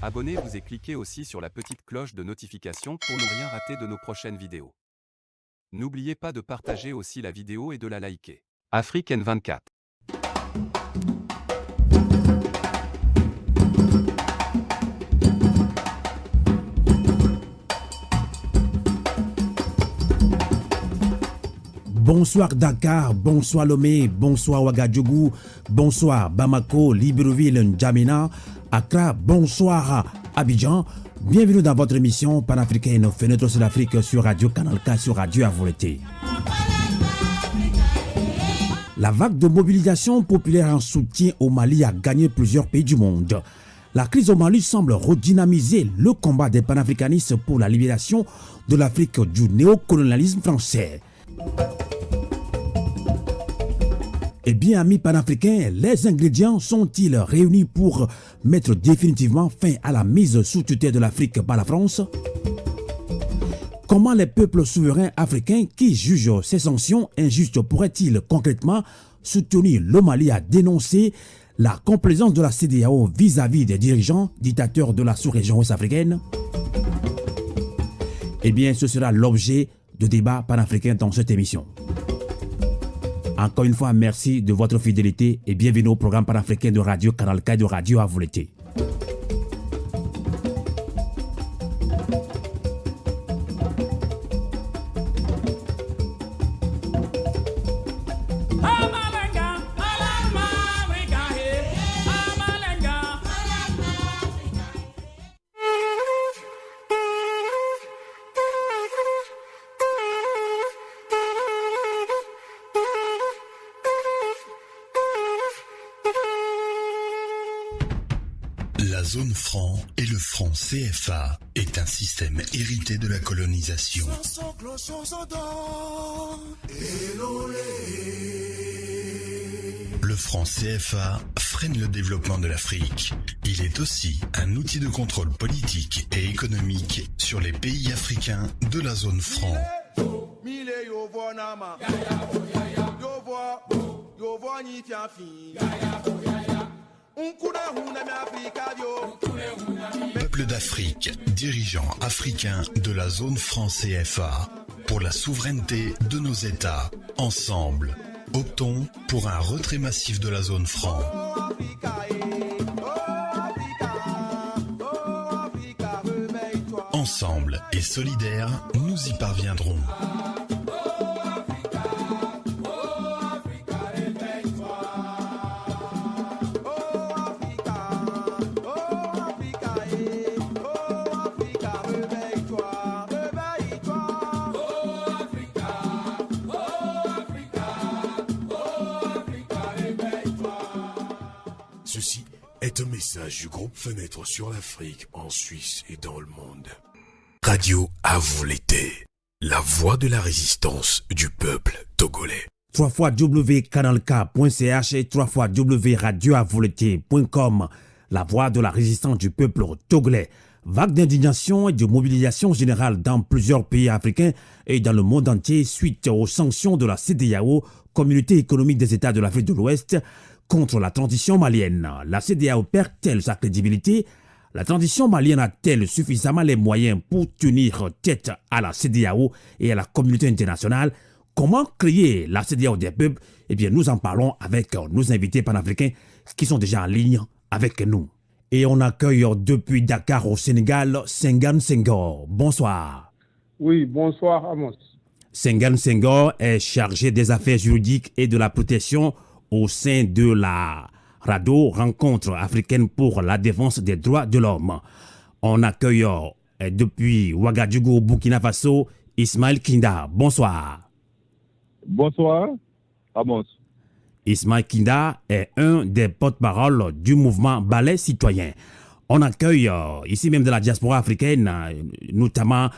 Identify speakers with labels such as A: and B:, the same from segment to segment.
A: Abonnez-vous et cliquez aussi sur la petite cloche de notification pour ne rien rater de nos prochaines vidéos. N'oubliez pas de partager aussi la vidéo et de la liker. Afrique N24.
B: Bonsoir Dakar, bonsoir Lomé, bonsoir Ouagadougou, bonsoir Bamako, Libreville, N'Djamena, Accra, bonsoir Abidjan. Bienvenue dans votre émission panafricaine Fenêtre sur l'Afrique sur Radio Canal K, sur Radio Avolete. La vague de mobilisation populaire en soutien au Mali a gagné plusieurs pays du monde. La crise au Mali semble redynamiser le combat des panafricanistes pour la libération de l'Afrique du néocolonialisme français. Eh bien, amis panafricains, les ingrédients sont-ils réunis pour mettre définitivement fin à la mise sous tutelle de l'Afrique par la France? Comment les peuples souverains africains qui jugent ces sanctions injustes pourraient-ils concrètement soutenir le Mali à dénoncer la complaisance de la CEDEAO vis-à-vis des dirigeants dictateurs de la sous-région ouest-africaine? Eh bien, ce sera l'objet de débats panafricains dans cette émission. Encore une fois, merci de votre fidélité et bienvenue au programme panafricain de Radio Canal K et de Radio Avolete.
C: La zone franc et le franc CFA est un système hérité de la colonisation. Le franc CFA freine le développement de l'Afrique. Il est aussi un outil de contrôle politique et économique sur les pays africains de la zone franc. Peuple d'Afrique, dirigeants africains de la zone franc CFA, pour la souveraineté de nos États, ensemble, optons pour un retrait massif de la zone franc. Ensemble et solidaires, nous y parviendrons.
D: Ceci est un message du groupe Fenêtre sur l'Afrique en Suisse et dans le monde. Radio Avolete, la voix de la résistance du peuple togolais.
B: www.canalk.ch et www.radioavolete.com, la voix de la résistance du peuple togolais. Vague d'indignation et de mobilisation générale dans plusieurs pays africains et dans le monde entier suite aux sanctions de la CEDEAO, Communauté économique des États de l'Afrique de l'Ouest, contre la transition malienne. La CEDEAO perd-elle sa crédibilité? La transition malienne a-t-elle suffisamment les moyens pour tenir tête à la CEDEAO et à la communauté internationale? Comment créer la CEDEAO des peuples? Eh bien, nous en parlons avec nos invités panafricains qui sont déjà en ligne avec nous. Et on accueille depuis Dakar au Sénégal, Senghane Senghor. Bonsoir.
E: Oui, bonsoir Amos.
B: Senghane Senghor est chargé des affaires juridiques et de la protection au sein de la RADO, Rencontre africaine pour la défense des droits de l'homme. On accueille depuis Ouagadougou, Burkina Faso, Ismaël Kinda. Bonsoir.
E: Bonsoir Amos.
B: Ismaël Kinda est un des porte-parole du mouvement Balai Citoyen. On accueille ici même de la diaspora africaine, notamment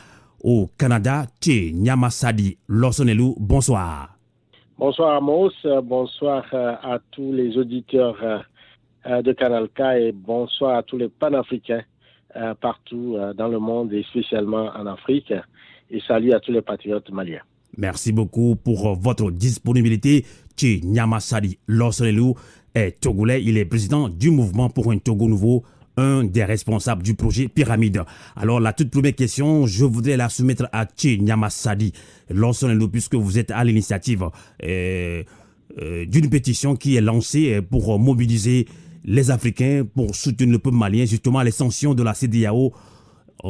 B: au Canada, Tché Nyamasadi Lorsonelou. Bonsoir.
F: Bonsoir Amos, bonsoir à tous les auditeurs de Canal K et bonsoir à tous les panafricains partout dans le monde et spécialement en Afrique. Et salut à tous les patriotes maliens.
B: Merci beaucoup pour votre disponibilité. Tché Nyamasadi Lorsonelou est togolais, il est président du mouvement pour un Togo nouveau, un des responsables du projet Pyramide. Alors, la toute première question, je voudrais la soumettre à Tché Nyamasadi, puisque vous êtes à l'initiative d'une pétition qui est lancée pour mobiliser les Africains pour soutenir le peuple malien. Justement, les sanctions de la CEDEAO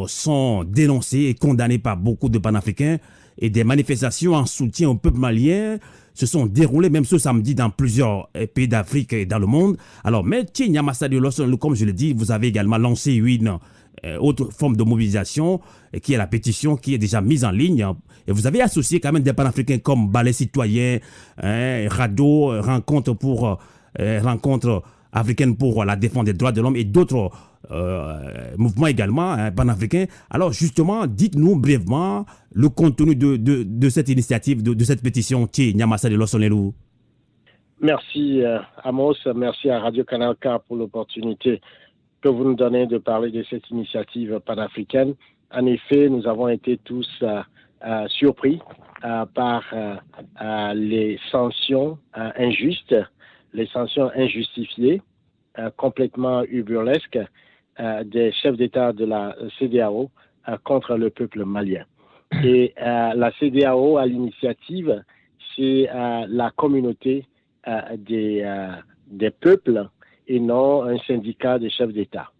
B: sont dénoncées et condamnées par beaucoup de panafricains, et des manifestations en soutien au peuple malien se sont déroulées même ce samedi dans plusieurs pays d'Afrique et dans le monde. Alors, mais Tché Nyamasadi, comme je l'ai dit, vous avez également lancé une autre forme de mobilisation qui est la pétition qui est déjà mise en ligne. Et vous avez associé quand même des panafricains comme Balai Citoyen, RADO, rencontre africaine pour la défense des droits de l'homme et d'autres mouvements également panafricains. Alors justement, dites-nous brièvement le contenu de cette initiative, de cette pétition Tché Nyamasadi Lossonelou.
F: Merci Amos, merci à Radio Canal K pour l'opportunité que vous nous donnez de parler de cette initiative panafricaine. En effet, nous avons été tous surpris par les sanctions injustes, les sanctions injustifiées, complètement burlesques des chefs d'État de la CEDEAO contre le peuple malien. Et la CEDEAO, à l'initiative, c'est la communauté des peuples et non un syndicat des chefs d'État.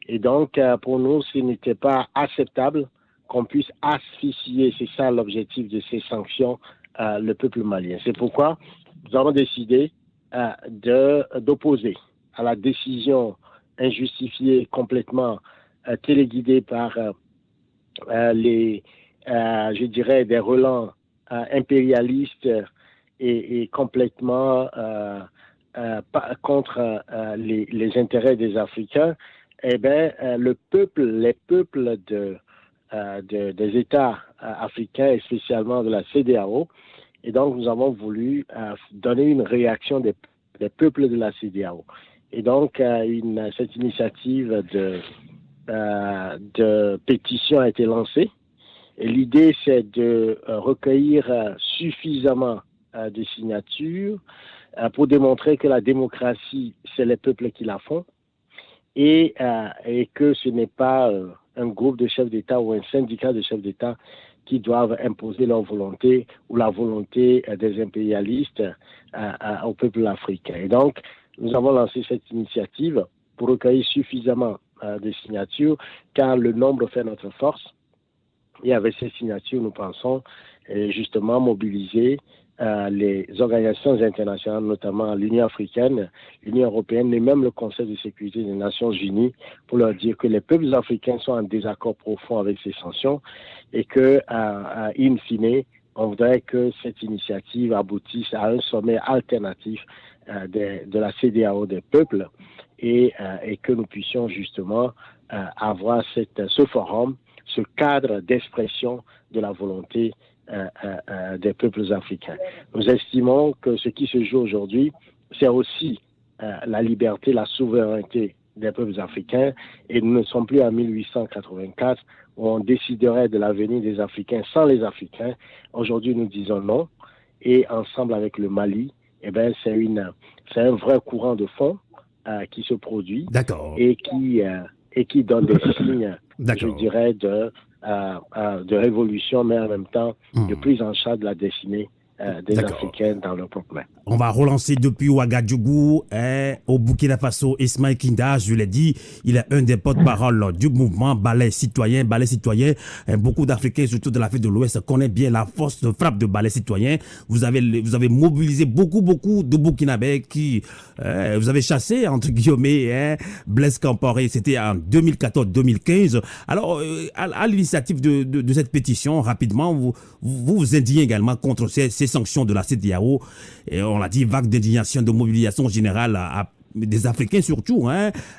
F: Et donc, pour nous, ce n'était pas acceptable qu'on puisse asphyxier, c'est ça l'objectif de ces sanctions, le peuple malien. C'est pourquoi nous avons décidé d'opposer à la décision injustifiée, complètement téléguidée par je dirais, des relents impérialistes et complètement contre les intérêts des Africains. Eh bien, les peuples des États africains, et spécialement de la CEDEAO, et donc nous avons voulu donner une réaction des peuples de la CEDEAO. Et donc, cette initiative de pétition a été lancée. Et l'idée, c'est de recueillir suffisamment de signatures pour démontrer que la démocratie, c'est les peuples qui la font, et que ce n'est pas un groupe de chefs d'État ou un syndicat de chefs d'État qui doivent imposer leur volonté ou la volonté des impérialistes au peuple africain. Et donc, nous avons lancé cette initiative pour recueillir suffisamment de signatures, car le nombre fait notre force. Et avec ces signatures, nous pensons justement mobiliser les organisations internationales, notamment l'Union africaine, l'Union européenne et même le Conseil de sécurité des Nations unies, pour leur dire que les peuples africains sont en désaccord profond avec ces sanctions et que, in fine, on voudrait que cette initiative aboutisse à un sommet alternatif de la CEDEAO des peuples et que nous puissions justement avoir ce forum, ce cadre d'expression de la volonté des peuples africains. Nous estimons que ce qui se joue aujourd'hui, c'est aussi la liberté, la souveraineté des peuples africains, et nous ne sommes plus en 1884 où on déciderait de l'avenir des Africains sans les Africains. Aujourd'hui, nous disons non, et ensemble avec le Mali, eh ben, c'est un vrai courant de fond qui se produit et qui donne des signes, je dirais, de révolution, mais en même temps de prise en charge de la destinée des Africains dans leur propre main.
B: On va relancer depuis Ouagadougou au Burkina Faso. Ismaël Kinda, je l'ai dit, il est un des porte-parole du mouvement Balai Citoyen. Balai Citoyen, beaucoup d'Africains, surtout de l'Afrique de l'Ouest, connaissent bien la force de frappe de Balai Citoyen. Vous avez mobilisé beaucoup de Burkinabés qui vous avez chassé, entre guillemets, Blaise Compaoré. C'était en 2014-2015. Alors, à l'initiative de cette pétition, rapidement, vous indignez également contre ces sanctions de la CEDEAO. Et on l'a dit, vague d'indignation, de mobilisation générale des Africains surtout.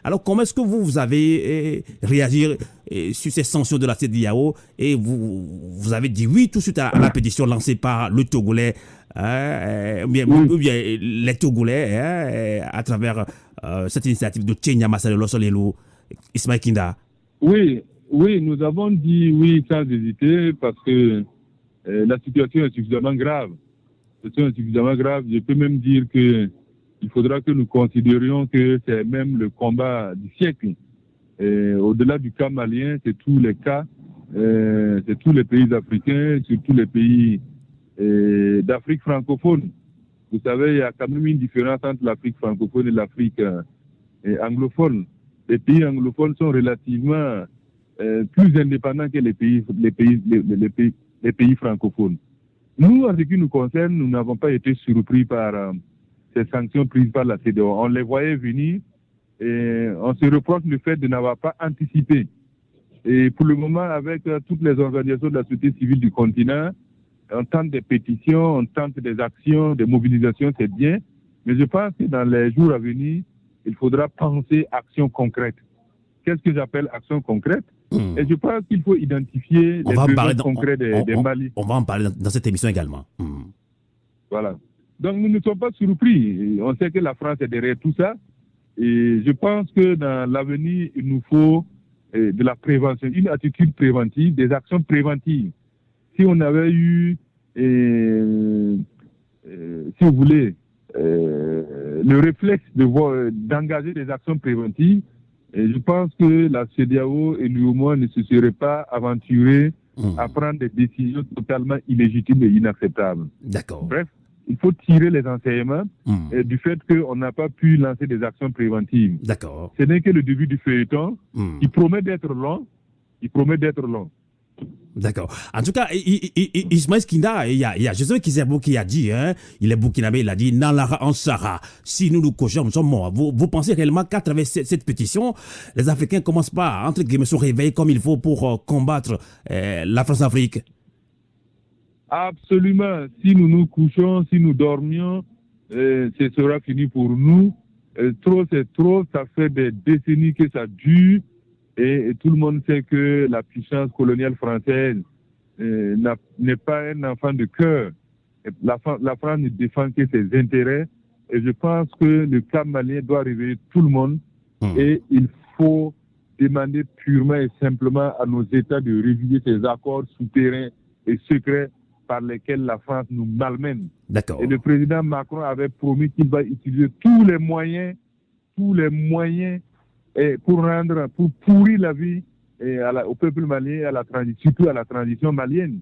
B: Alors, comment est-ce que vous avez réagi sur ces sanctions de la CEDEAO et vous avez dit oui tout de suite à la pétition lancée par le Togolais, ou bien les Togolais, à travers cette initiative de Tché Nyamasadi Lossonelou, Ismaël Kinda?
E: Oui, nous avons dit oui sans hésiter parce que la situation est suffisamment grave. Je peux même dire qu'il faudra que nous considérions que c'est même le combat du siècle Au-delà du cas malien, c'est tous les cas, c'est tous les pays africains, c'est tous les pays d'Afrique francophone. Vous savez, il y a quand même une différence entre l'Afrique francophone et l'Afrique anglophone. Les pays anglophones sont relativement plus indépendants que les pays francophones. Nous, en ce qui nous concerne, nous n'avons pas été surpris par ces sanctions prises par la CEDEAO. On les voyait venir et on se reproche le fait de n'avoir pas anticipé. Et pour le moment, avec toutes les organisations de la société civile du continent, on tente des pétitions, on tente des actions, des mobilisations, c'est bien. Mais je pense que dans les jours à venir, il faudra penser action concrète. Qu'est-ce que j'appelle action concrète? Et je pense qu'il faut identifier les besoins concrets des Mali.
B: On va en parler dans cette émission également.
E: Voilà. Donc nous ne sommes pas surpris. On sait que la France est derrière tout ça. Et je pense que dans l'avenir, il nous faut de la prévention, une attitude préventive, des actions préventives. Si on avait eu, si vous voulez, le réflexe d'engager des actions préventives, et je pense que la CEDEAO et l'UEMOA ne se seraient pas aventurés à prendre des décisions totalement illégitimes et inacceptables.
B: D'accord.
E: Bref, il faut tirer les enseignements du fait qu'on n'a pas pu lancer des actions préventives.
B: D'accord.
E: Ce n'est que le début du feuilleton. Il promet d'être long.
B: D'accord. En tout cas, Ismaël Skinda, il y a Joseph Kizerbo qui a dit, il est burkinabé, il a dit, Nalara en Sahara, si nous nous cochons, nous sommes morts. Vous pensez réellement qu'à travers cette pétition, les Africains ne commencent pas, entre guillemets, se réveiller comme il faut pour combattre la France-Afrique?
E: Absolument. Si nous nous couchons, si nous dormions, ce sera fini pour nous. Trop, c'est trop. Ça fait des décennies que ça dure. Et tout le monde sait que la puissance coloniale française n'est pas un enfant de cœur. La France ne défend que ses intérêts. Et je pense que le cas malien doit réveiller tout le monde. Et il faut demander purement et simplement à nos États de réviser ces accords souterrains et secrets par lesquels la France nous malmène.
B: D'accord.
E: Et le président Macron avait promis qu'il va utiliser tous les moyens pour pourrir la vie au peuple malien, surtout à la transition malienne.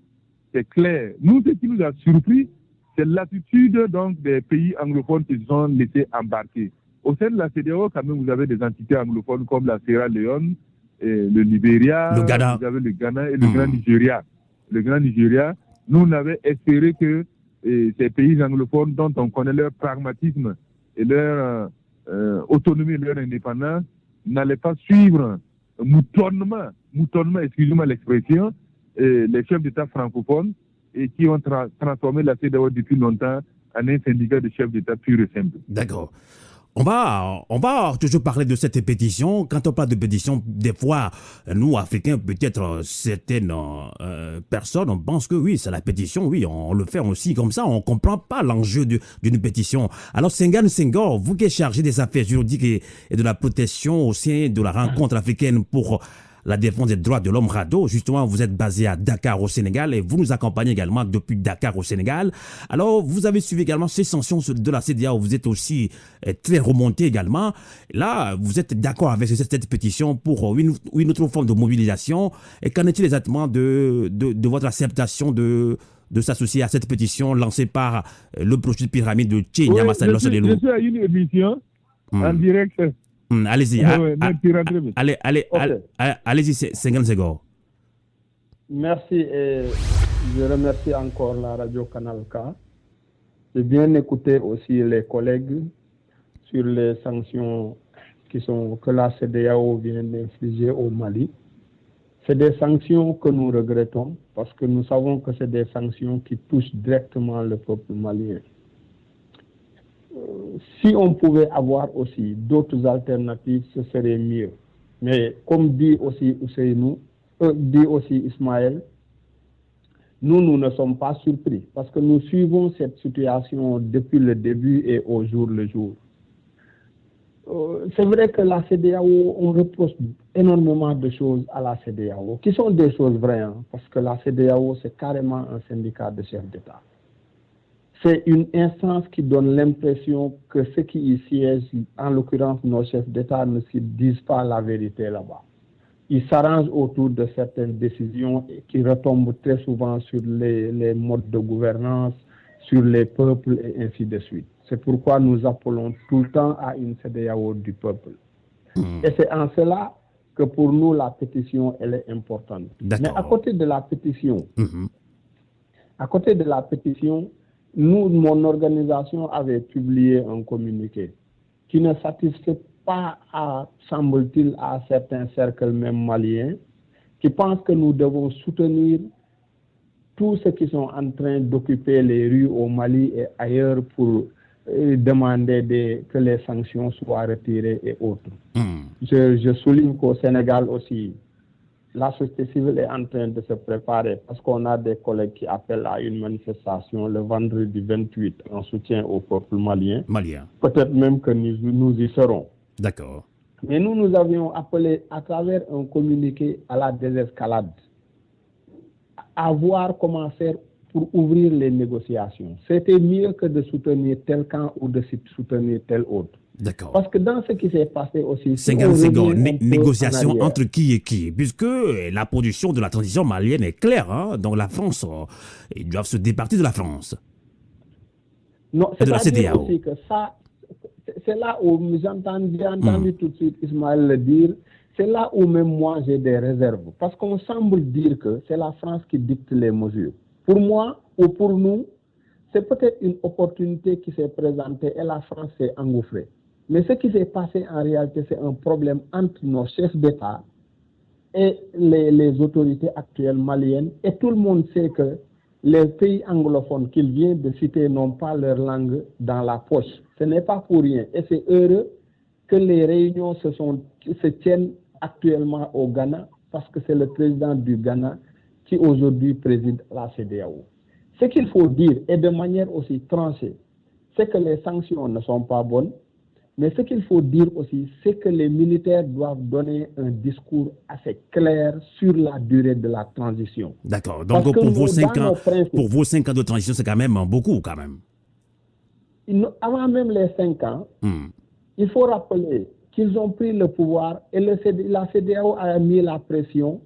E: C'est clair. Nous, ce qui nous a surpris, c'est l'attitude donc des pays anglophones qui se sont laissés embarquer. Au sein de la CEDEAO, quand même, vous avez des entités anglophones comme la Sierra Leone, le Libéria,
B: le Ghana.
E: Vous avez le Ghana et le Grand Nigeria. Le Grand Nigeria, nous, on avait espéré que ces pays anglophones, dont on connaît leur pragmatisme et leur autonomie et leur indépendance, n'allaient pas suivre moutonnement, excusez-moi l'expression, les chefs d'État francophones et qui ont transformé la CEDEAO depuis longtemps en un syndicat de chefs d'État pur et simple.
B: D'accord. On va toujours parler de cette pétition. Quand on parle de pétition, des fois, nous, Africains, peut-être certaines personnes, on pense que oui, c'est la pétition, oui, on le fait aussi comme ça, on ne comprend pas l'enjeu d'une pétition. Alors, Senghane Senghor, vous qui êtes chargé des affaires juridiques et de la protection au sein de la rencontre africaine pour la défense des droits de l'homme RADDHO. Justement, vous êtes basé à Dakar au Sénégal et vous nous accompagnez également depuis Dakar au Sénégal. Alors, vous avez suivi également ces sanctions de la CEDEAO. Vous êtes aussi très remonté également. Là, vous êtes d'accord avec cette pétition pour une autre forme de mobilisation. Et qu'en est-il exactement de votre acceptation de s'associer à cette pétition lancée par le projet de pyramide de Tché Nyamassa Loselelo?
E: Je suis à une émission en direct.
B: Allez-y, allez-y, Senghane Senghor.
G: Merci et je remercie encore la radio Canal K. J'ai bien écouté aussi les collègues sur les sanctions que la CEDEAO vient d'infliger au Mali. C'est des sanctions que nous regrettons parce que nous savons que c'est des sanctions qui touchent directement le peuple malien. Si on pouvait avoir aussi d'autres alternatives, ce serait mieux. Mais comme dit aussi Ismaël, nous ne sommes pas surpris parce que nous suivons cette situation depuis le début et au jour le jour. C'est vrai que la CEDEAO, on reproche énormément de choses à la CEDEAO, qui sont des choses vraies, parce que la CEDEAO, c'est carrément un syndicat de chefs d'État. c'est une instance qui donne l'impression que ceux qui y siègent, en l'occurrence nos chefs d'État, ne se disent pas la vérité là-bas. Ils s'arrangent autour de certaines décisions qui retombent très souvent sur les modes de gouvernance, sur les peuples et ainsi de suite. C'est pourquoi nous appelons tout le temps à une CEDEAO du peuple. Et c'est en cela que pour nous, la pétition, elle est importante. Mais à côté de la pétition, nous, mon organisation avait publié un communiqué qui ne satisfait pas, semble-t-il, à certains cercles même maliens, qui pensent que nous devons soutenir tous ceux qui sont en train d'occuper les rues au Mali et ailleurs pour demander que les sanctions soient retirées et autres. Je souligne qu'au Sénégal aussi, la société civile est en train de se préparer parce qu'on a des collègues qui appellent à une manifestation le vendredi 28 en soutien au peuple malien. Peut-être même que nous y serons.
B: D'accord.
G: Mais nous avions appelé à travers un communiqué à la désescalade, à voir comment faire pour ouvrir les négociations. C'était mieux que de soutenir tel camp ou de soutenir tel autre.
B: D'accord.
G: Parce que dans ce qui s'est passé aussi...
B: 50 secondes, négociation entre qui et qui? Puisque la position de la transition malienne est claire, hein? Donc la France, ils doivent se départir de la France.
G: Non,
B: et de la CEDEAO.
G: Aussi que ça, c'est là où j'ai entendu tout de suite Ismaël le dire, c'est là où même moi j'ai des réserves. Parce qu'on semble dire que c'est la France qui dicte les mesures. Pour moi ou pour nous, c'est peut-être une opportunité qui s'est présentée et la France s'est engouffrée. Mais ce qui s'est passé en réalité, c'est un problème entre nos chefs d'État et les autorités actuelles maliennes. Et tout le monde sait que les pays anglophones qu'il vient de citer n'ont pas leur langue dans la poche. Ce n'est pas pour rien. Et c'est heureux que les réunions se tiennent actuellement au Ghana parce que c'est le président du Ghana qui aujourd'hui préside la CEDEAO. Ce qu'il faut dire, et de manière aussi tranchée, c'est que les sanctions ne sont pas bonnes, mais ce qu'il faut dire aussi, c'est que les militaires doivent donner un discours assez clair sur la durée de la transition.
B: D'accord. Donc pour vos 5 ans, de transition, c'est quand même beaucoup quand même.
G: Avant même les 5 ans, il faut rappeler qu'ils ont pris le pouvoir et la CEDEAO a mis la pression.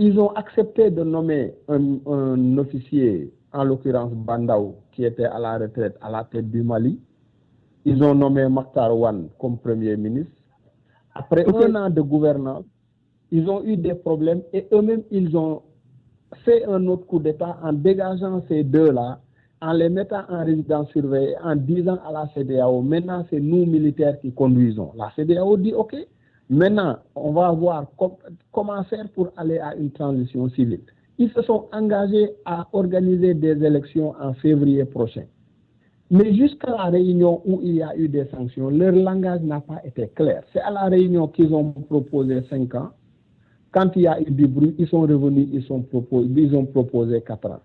G: Ils ont accepté de nommer un officier, en l'occurrence Bandaou, qui était à la retraite à la tête du Mali. Ils ont nommé Makhtar Wane comme Premier ministre. Après 1 an de gouvernance, ils ont eu des problèmes et eux-mêmes, ils ont fait un autre coup d'État en dégageant ces deux-là, en les mettant en résidence surveillée, en disant à la CEDEAO, maintenant c'est nous militaires qui conduisons. La CEDEAO dit ok, maintenant on va voir comment faire pour aller à une transition civile. Ils se sont engagés à organiser des élections en février prochain. Mais jusqu'à la réunion où il y a eu des sanctions, leur langage n'a pas été clair. C'est à la réunion qu'ils ont proposé 5 ans. Quand il y a eu du bruit, ils sont revenus, ils ont proposé 4 ans.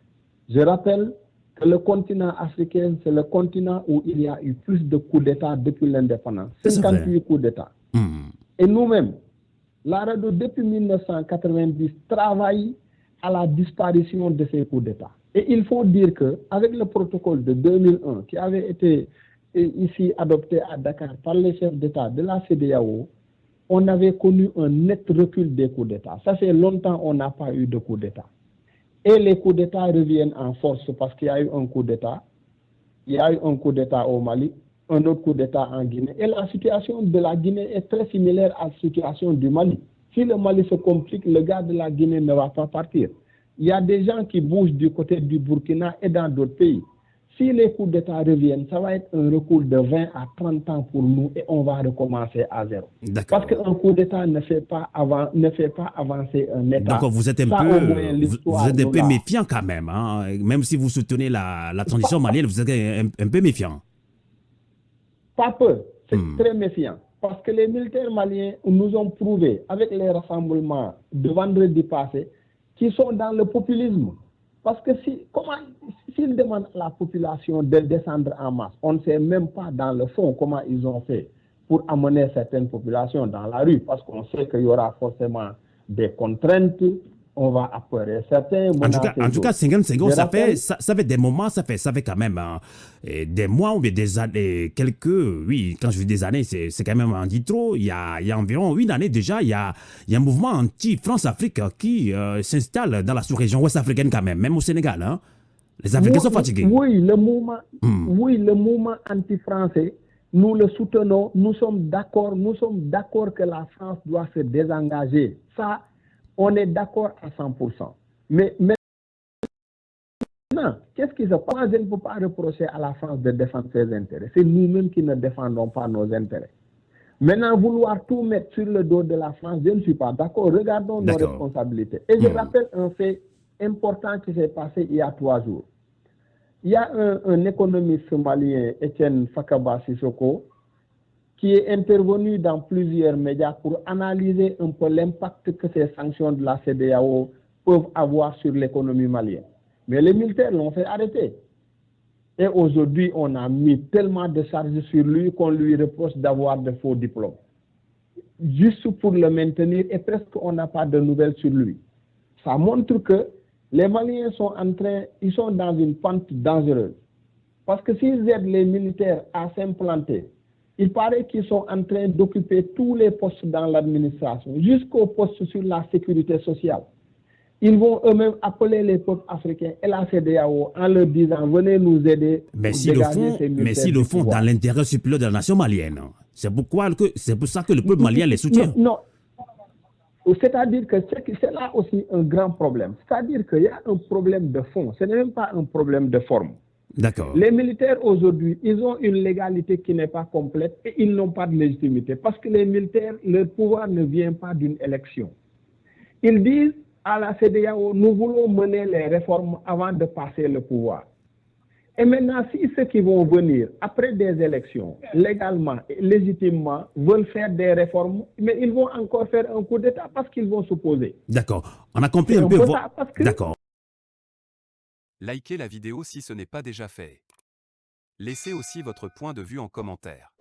G: Je rappelle que le continent africain, c'est le continent où il y a eu plus de coups d'État depuis l'indépendance. 58 coups d'État. Et nous-mêmes, la RADDHO, depuis 1990, travaille à la disparition de ces coups d'État. Et il faut dire qu'avec le protocole de 2001 qui avait été ici adopté à Dakar par les chefs d'État de la CEDEAO, on avait connu un net recul des coups d'État. Ça fait longtemps qu'on n'a pas eu de coups d'État. Et les coups d'État reviennent en force parce qu'il y a eu un coup d'État. Il y a eu un coup d'État au Mali, un autre coup d'État en Guinée. Et la situation de la Guinée est très similaire à la situation du Mali. Si le Mali se complique, le gars de la Guinée ne va pas partir. Il y a des gens qui bougent du côté du Burkina et dans d'autres pays. Si les coups d'État reviennent, ça va être un recul de 20 à 30 ans pour nous et on va recommencer à zéro. Parce qu'un coup d'État ne fait pas avancer un État.
B: Donc vous êtes un peu méfiant quand même. Hein? Même si vous soutenez la transition malienne, vous êtes un peu méfiant.
G: Pas peu, c'est très méfiant. Parce que les militaires maliens nous ont prouvé, avec les rassemblements de vendredi passé, qu'ils sont dans le populisme. Parce que s'ils demandent à la population de descendre en masse, on ne sait même pas dans le fond comment ils ont fait pour amener certaines populations dans la rue, parce qu'on sait qu'il y aura forcément des contraintes, on va apeurer. Certains
B: En tout cas, 50 secondes,
G: Je rappelle-
B: ça fait des moments, ça fait quand même des mois ou bien des années, oui, quand je dis des années, c'est quand même en dit trop. Il y a environ une année déjà, il y a un mouvement anti-France-Afrique qui s'installe dans la sous-région ouest-africaine quand même au Sénégal. Hein. Les Africains sont fatigués.
G: Oui, le mouvement anti-français, nous le soutenons, nous sommes d'accord que la France doit se désengager. Ça, on est d'accord à 100%. Mais maintenant, qu'est-ce qui se passe? Je ne peux pas reprocher à la France de défendre ses intérêts. C'est nous-mêmes qui ne défendons pas nos intérêts. Maintenant, vouloir tout mettre sur le dos de la France, je ne suis pas d'accord. Regardons nos responsabilités. Et je rappelle un fait important qui s'est passé il y a 3 jours. Il y a un économiste malien, Etienne Fakaba Sissoko, qui est intervenu dans plusieurs médias pour analyser un peu l'impact que ces sanctions de la CEDEAO peuvent avoir sur l'économie malienne. Mais les militaires l'ont fait arrêter. Et aujourd'hui, on a mis tellement de charges sur lui qu'on lui reproche d'avoir de faux diplômes. Juste pour le maintenir, et presque on n'a pas de nouvelles sur lui. Ça montre que les Maliens ils sont dans une pente dangereuse. Parce que s'ils aident les militaires à s'implanter, il paraît qu'ils sont en train d'occuper tous les postes dans l'administration, jusqu'au poste sur la sécurité sociale. Ils vont eux-mêmes appeler les peuples africains et la CEDEAO en leur disant « Venez nous aider ».
B: Mais s'ils le font dans l'intérêt supérieur de la nation malienne, c'est pour ça que le peuple malien les soutient.
G: Non. C'est-à-dire que c'est là aussi un grand problème. C'est-à-dire qu'il y a un problème de fond. Ce n'est même pas un problème de forme.
B: D'accord.
G: Les militaires aujourd'hui, ils ont une légalité qui n'est pas complète et ils n'ont pas de légitimité. Parce que les militaires, leur pouvoir ne vient pas d'une élection. Ils disent à la CEDEAO, nous voulons mener les réformes avant de passer le pouvoir. Et maintenant, si ceux qui vont venir après des élections, légalement et légitimement, veulent faire des réformes, mais ils vont encore faire un coup d'État parce qu'ils vont s'opposer.
B: D'accord. On a compris un peu. D'accord.
A: Likez la vidéo si ce n'est pas déjà fait. Laissez aussi votre point de vue en commentaire.